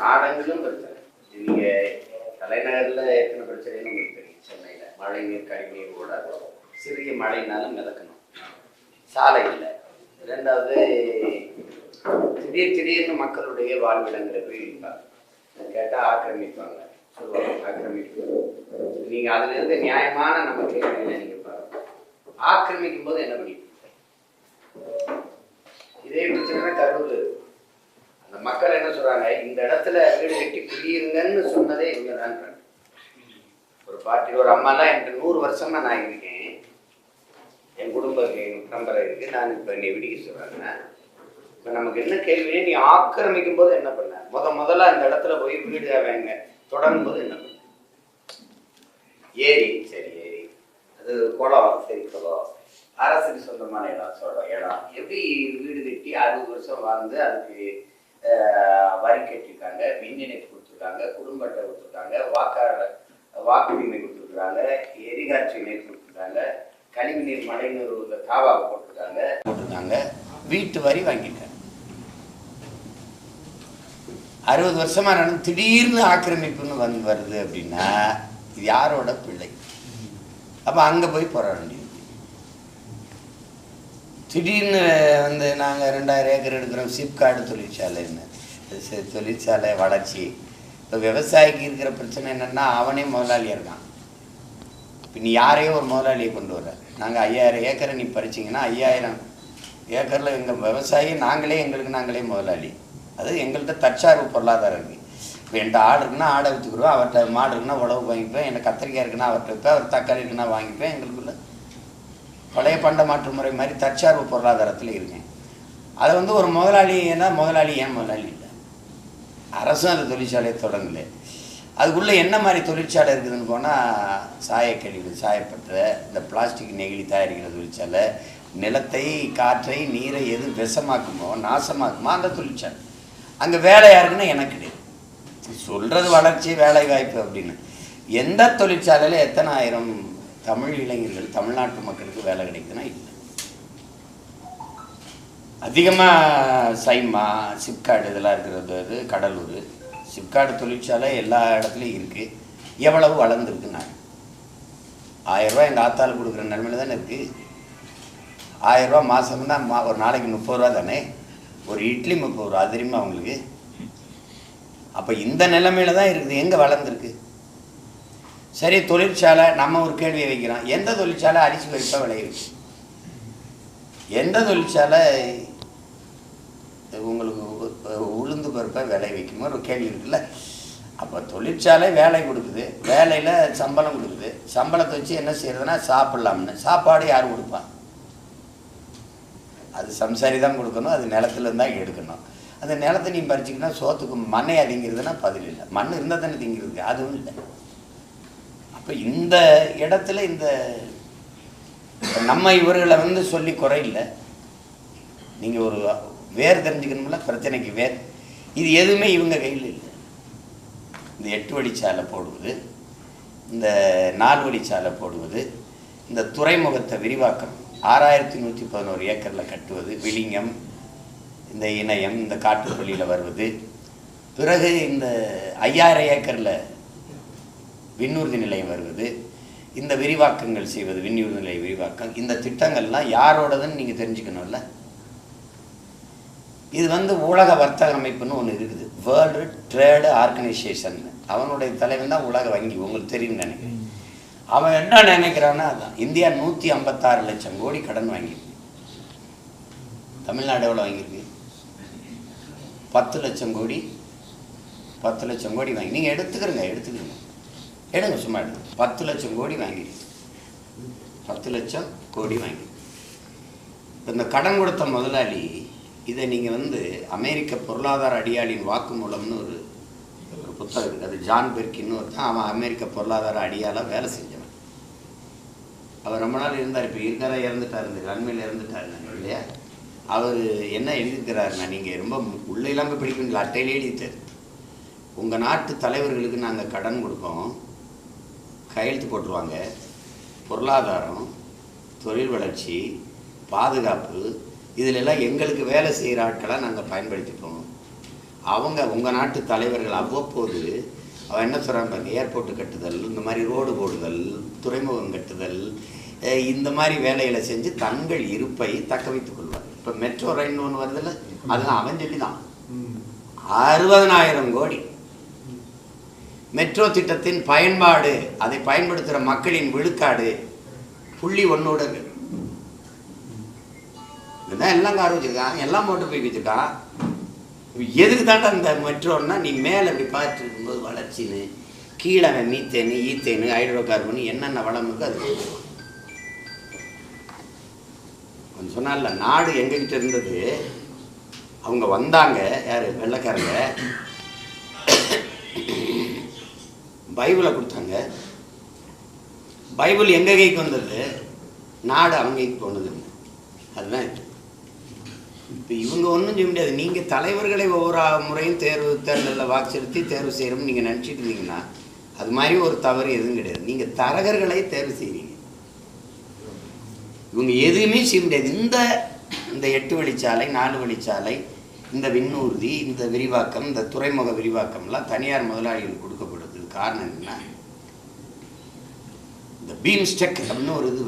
நாடெங்கிலும் பிரச்சனை. நீங்க தலைநகரில் எத்தனை பிரச்சனைன்னு உங்களுக்கு தெரியும். சென்னையில் மழை நீர் கழிவுநீர் ஓடாது, சிறிய மழைனாலும் மிதக்கணும், சாலை இல்லை. ரெண்டாவது திடீர்னு மக்களுடைய வாழ்விடங்களை போய் இடிப்பாங்க, கேட்டால் ஆக்கிரமிப்பாங்க சொல்லுவாங்க. ஆக்கிரமிப்பு நீங்கள் அதுல இருந்து நியாயமான நம்ம கேள்விகளை நீங்கள் பாருங்க. ஆக்கிரமிக்கும் போது என்ன பண்ணிட்டு இதே பிரச்சனை கரூர். அந்த மக்கள் என்ன சொல்றாங்க, இந்த இடத்துல வீடு கட்டி குடியிருங்கன்னு சொன்னதே இவங்க தான். ஒரு பாட்டி ஒரு அம்மாலாம் என்கிட்ட 100 வருஷமா நான் இருக்கேன், என் குடும்பம் பரம்பரை இருக்கு, நான் இப்போ என்னை விடிக்க சொல்றாங்க. இப்போ நமக்கு என்ன கேள்வி, நீ ஆக்கிரமிக்கும் போது என்ன பண்ண, முதல்ல அந்த இடத்துல போய் வீடு வேங்க தொடங்கும் போது என்ன பண்ண. ஏரி சரி, ஏரி அது குளம் சரி, குளம் அரசுக்கு சொந்தமான இடம் எப்படி வீடு கட்டி 60 வருஷம் வாழ்ந்து அதுக்கு வரி கட்டிருக்காங்க, மின்னிணைப்பு கொடுத்துருக்காங்க, குடும்ப அட்டை கொடுத்துருக்காங்க, வாக்குரிமை கொடுத்துருக்குறாங்க, எரிகாட்சி இணைப்பு கொடுத்துருக்காங்க, கழிவு நீர் மழைநீர் காவாவை போட்டிருக்காங்க, வீட்டு வரி வாங்கியிருக்காங்க. 60 வருஷமா நடந்து திடீர்னு ஆக்கிரமிப்புன்னு வருது அப்படின்னா இது யாரோட பிள்ளை? அப்போ அங்கே போய் போராட வேண்டியது. திடீர்னு நாங்கள் 2000 ஏக்கர் எடுக்கிறோம், சிப்காடு தொழிற்சாலைன்னு, தொழிற்சாலை வளர்ச்சி. இப்போ விவசாயிக்கு இருக்கிற பிரச்சனை என்னென்னா, அவனே முதலாளியாக இருக்கான். இப்போ நீ யாரையோ ஒரு முதலாளியை கொண்டு வர, நாங்கள் 5000 ஏக்கரை நீ பறிச்சிங்கன்னா 5000 ஏக்கரில் எங்கள் விவசாயி நாங்களே முதலாளி. அது எங்கள்கிட்ட தற்சார்பு பொருளாதாரம் இருக்குது. இப்போ என்கிட்ட ஆடு இருக்குன்னா ஆடை வச்சுக்கிறோம், அவர்கிட்ட மாடு இருக்குன்னா உழவு வாங்கிப்பேன், எனக்கு கத்திரிக்காய் இருக்குன்னா அவர்கிட்ட வைப்பேன், அவர் தக்காளி இருக்குன்னா வாங்கிப்பேன். எங்களுக்குள்ள பழைய பண்ட மாற்று முறை மாதிரி தற்சார்பு பொருளாதாரத்தில் இருக்கேன். அதை ஒரு முதலாளி ஏன்னா முதலாளி ஏன் முதலாளி இல்லை, அரசும் அந்த தொழிற்சாலையை தொடங்கலை. அதுக்குள்ளே என்ன மாதிரி தொழிற்சாலை இருக்குதுன்னு போனால் சாயக்கழிவு, சாயப்பட்ட இந்த பிளாஸ்டிக் நெகிழி தயாரிக்கிற தொழிற்சாலை, நிலத்தை காற்றை நீரை எது விஷமாக்குமோ நாசமாக்குமோ அந்த தொழிற்சாலை. அங்கே வேலை யாருக்குன்னா எனக்கு கிடையாது. சொல்கிறது வளர்ச்சி வேலை வாய்ப்பு அப்படின்னு. எந்த தொழிற்சாலையில் எத்தனை ஆயிரம் தமிழ் இளைஞர்கள் தமிழ்நாட்டு மக்களுக்கு வேலை கிடைக்குதுன்னா இல்லை. அதிகமாக சைமா சிப்காடு இதெல்லாம் இருக்கிறது, கடலூர் சிப்காடு தொழிற்சாலை எல்லா இடத்துலையும் இருக்குது. எவ்வளவு வளர்ந்துருக்குன்னா 1000 ரூபா எங்கள் ஆத்தாள் கொடுக்குற நிலைமையில தானே இருக்குது. 1000 ரூபா மாதம்னா ஒரு நாளைக்கு 30 ரூபா தானே, ஒரு இட்லி 30 ரூபா, அது தெரியுமா அவங்களுக்கு? அப்போ இந்த நிலைமையில தான் இருக்குது. எங்கே வளர்ந்துருக்கு? சரி, தொழிற்சாலை நம்ம ஒரு கேள்வியை வைக்கிறோம், எந்த தொழிற்சாலை அரிசி பருப்பை விளைவிச்சு, எந்த தொழிற்சாலை உங்களுக்கு உளுந்து பருப்பை விளைவிக்குமோ ஒரு கேள்வி இருக்குல்ல. அப்போ தொழிற்சாலை வேலை கொடுக்குது, வேலையில் சம்பளம் கொடுக்குது, சம்பளத்தை வச்சு என்ன செய்யறதுன்னா சாப்பிட்லாம்னு. சாப்பாடு யார் கொடுப்பா? அது சம்சாரி தான் கொடுக்கணும், அது நிலத்துலேருந்து தான் எடுக்கணும். அந்த நிலத்தை நீ பறிச்சிக்கினா சோத்துக்கு மண்ணை அதிங்கிறதுனா பதில் இல்லை. மண் இருந்தால் தானே திங்கிறது, அதுவும் இல்லை. அப்போ இந்த இடத்துல இந்த நம்ம இவர்களை சொல்லி குறை இல்லை. நீங்கள் ஒரு வேர் தெரிஞ்சுக்கணும்ல, பிரச்சனைக்கு வேர். இது எதுவுமே இவங்க கையில் இல்லை. இந்த 8 வழிச்சாலை போடுவது, இந்த 4 வழிச்சாலை போடுவது, இந்த துறைமுகத்தை விரிவாக்கம் 6111 ஏக்கரில் கட்டுவது, விளிங்கம், இந்த இணையம், இந்த காட்டுப்பள்ளியில் வருவது, பிறகு இந்த 5000 ஏக்கரில் விண்ணூர்தி நிலையம் வருவது, இந்த விரிவாக்கங்கள் செய்வது, விண்ணூர்தி நிலைய விரிவாக்கம். இந்த திட்டங்கள்லாம் யாரோடதுன்னு நீங்கள் தெரிஞ்சுக்கணும்ல. இது உலக வர்த்தக அமைப்புன்னு ஒன்று இருக்குது, வேர்ல்டு ட்ரேடு ஆர்கனைசேஷன். அவனுடைய தலைவன் தான் உலக வங்கி, உங்களுக்கு தெரியும்னு நினைக்கிறேன். அவன் என்ன நினைக்கிறான்னா அதான். இந்தியா 156 லட்சம் கோடி கடன் வாங்கியிருக்கு. தமிழ்நாடு எவ்வளோ வாங்கியிருக்கு? 10 லட்சம் கோடி. 10 லட்சம் கோடி வாங்கி நீங்கள் எடுங்க சும்மா எடுங்க. 10 லட்சம் கோடி வாங்கியிருக்கு. 10 லட்சம் கோடி வாங்கி இந்த கடன் கொடுத்த முதலாளி. இதை நீங்கள் அமெரிக்க பொருளாதார அடியாளின் வாக்குமூலம்னு ஒரு புத்தகம் இருக்குது, அது ஜான் பெர்கின்னு ஒருத்தன். அவன் அமெரிக்க பொருளாதார அடியாளாக வேலை செஞ்சவன். அவர் ரொம்ப நாள் இருந்தார், இப்போ இருக்கிற இறந்துட்டார், அண்மையில் இறந்துட்டார் இல்லையா. அவர் என்ன எழுதிக்கிறாருன்னா, நீங்கள் ரொம்ப உள்ளெல்லாம் போய் பிடிப்பீங்களா, அட்டையிலே எழுதிட்டார். உங்கள் நாட்டு தலைவர்களுக்கு நாங்கள் கடன் கொடுப்போம், கையெழுத்து போட்டுருவாங்க, பொருளாதாரம், தொழில் வளர்ச்சி, பாதுகாப்பு, இதிலெல்லாம் எங்களுக்கு வேலை செய்கிற ஆட்களாக நாங்கள் பயன்படுத்திப்போம். அவங்க உங்கள் நாட்டு தலைவர்கள் அவ்வப்போது அவன் என்ன சொல்கிறான் பாருங்க, ஏர்போர்ட்டு கட்டுதல், இந்த மாதிரி ரோடு போடுதல், துறைமுகம் கட்டுதல், இந்த மாதிரி வேலைகளை செஞ்சு தங்கள் இருப்பை தக்க வைத்துக் கொள்வார். இப்போ மெட்ரோ ரயில்னு ஒன்று வருதில்ல, அதுதான் அவன் சொல்லி தான் 60,000 கோடி. மெட்ரோ திட்டத்தின் பயன்பாடு, அதை பயன்படுத்துகிற மக்களின் விழுக்காடு 0.1 இதுதான் எல்லாம் கார் வச்சுருக்கான், எல்லாம் மோட்டர் பைக் வச்சுருக்கான். எதுக்கு தாண்டா இந்த மெட்ரோன்னா, நீ மேலே இப்படி பார்த்துட்டு இருக்கும்போது வளர்ச்சின்னு கீழே மீத்தேனு, ஈத்தேனு, ஹைட்ரோ கார்பன் என்னென்ன வளம் இருக்கோ அது கொஞ்சம் சொன்னால. நாடு எங்ககிட்ட இருந்தது, அவங்க வந்தாங்க யார், வெள்ளைக்காரங்க பைபிளை கொடுத்தாங்க. பைபிள் எங்கள் கைக்கு வந்தது, நாடு அவங்க கைக்கு போனது. அதுதான் இப்போ இவங்க ஒன்றும் செய்ய முடியாது. நீங்கள் தலைவர்களை ஒவ்வொரு முறையும் தேர்தலில் வாக்கு செலுத்தி தேர்வு செய்கிறோம்னு நீங்கள் நினச்சிட்டு இருந்தீங்கன்னா அது மாதிரி ஒரு தவறு எதுவும் கிடையாது. நீங்கள் தரகர்களை தேர்வு செய்வீங்க. இவங்க எதுவுமே செய்ய முடியாது. இந்த 8 வழிச்சாலை, 4 வழிச்சாலை, இந்த விண்ணூர்தி, இந்த விரிவாக்கம், இந்த துறைமுக விரிவாக்கம்லாம் தனியார் முதலாளிகளுக்கு கொடுக்கப்படுது. காரணம் என்ன, இந்த பீம்ஸ்டெக் அப்படின்னு ஒரு இது